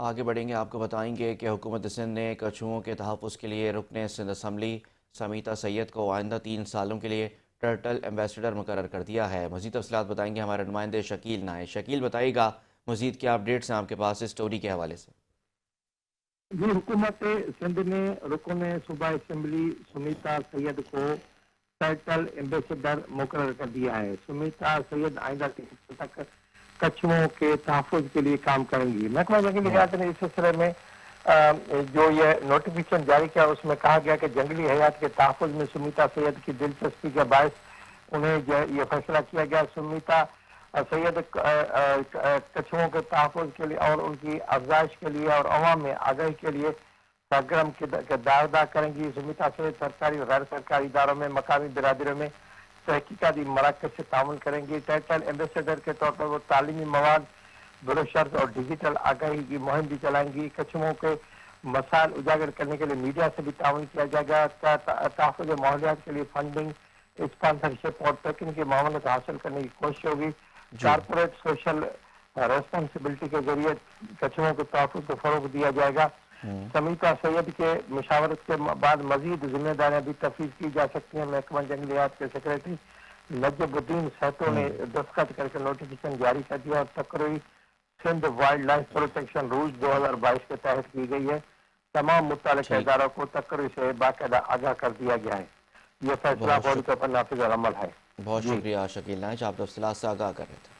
آگے بڑھیں گے، آپ کو بتائیں گے کہ حکومت سندھ نے کچھوؤں کے تحفظ کے لیے رکن سندھ اسمبلی سمیتا سید کو آئندہ 3 سالوں کے لیے ٹرٹل ایمبیسڈر مقرر کر دیا ہے۔ مزید تفصیلات بتائیں گے ہمارے نمائندے شکیل نائے۔ شکیل بتائے گا مزید کیا اپڈیٹس ہیں آپ کے پاس اس سٹوری کے حوالے سے؟ جی، حکومت سندھ نے رکن صوبہ اسمبلی سمیتا سید کو ٹرٹل ایمبیسڈر مقرر کر دیا ہے۔ سمیتا سید آئندہ 3 سال تک کچھوؤں کے تحفظ کے لیے کام کریں گی۔ محکمہ جنگلی حیات نے اس سلسلے میں جو یہ نوٹیفیکیشن جاری کیا، اس میں کہا گیا کہ جنگلی حیات کے تحفظ میں سمیتا سید کی دلچسپی کے باعث انہیں یہ فیصلہ کیا گیا۔ سمیتا سید کچھوؤں کے تحفظ کے لیے اور ان کی افزائش کے لیے اور عوام میں آگاہی کے لیے سرگرم کردار ادا کریں گی۔ سمیتا سید سرکاری اور غیر سرکاری اداروں میں مقامی برادریوں میں تحقیقاتی مراکز سے تعاون کریں گی۔ ٹرٹل ایمبیسڈر کے طور پر وہ تعلیمی مواد، بروشرز اور ڈیجیٹل آگاہی کی مہم بھی چلائیں گی۔ کچھوؤں کے مسائل اجاگر کرنے کے لیے میڈیا سے بھی تعاون کیا جائے گا۔ تحفظ ماحولیات کے لیے فنڈنگ، اسپانسرشپ اور تکنیکی معاونت حاصل کرنے کی کوشش ہوگی۔ جی کارپوریٹ سوشل ریسپانسبلٹی کے ذریعے کچھوؤں کے تحفظ کو فروغ دیا جائے گا۔ سمیتا سید کے مشاورت کے بعد مزید ذمہ داریاں بھی تفویض کی جا سکتی ہیں۔ محکمہ جنگلیات کے سیکریٹری نجب الدین سہتو نے دستخط کر کے نوٹیفیکیشن جاری کر دیا اور تقرری Sindh wildlife protection rules 2022 کے تحت کی گئی ہے۔ تمام متعلقہ ٹھیک، اداروں کو تقرری سے باقاعدہ آگاہ کر دیا گیا ہے۔ یہ فیصلہ بہت فوری طور پر نافذ العمل ہے۔ بہت جی شکریہ شکیل نائے، آپ تفصیلات سے آگاہ کر رہے تھے۔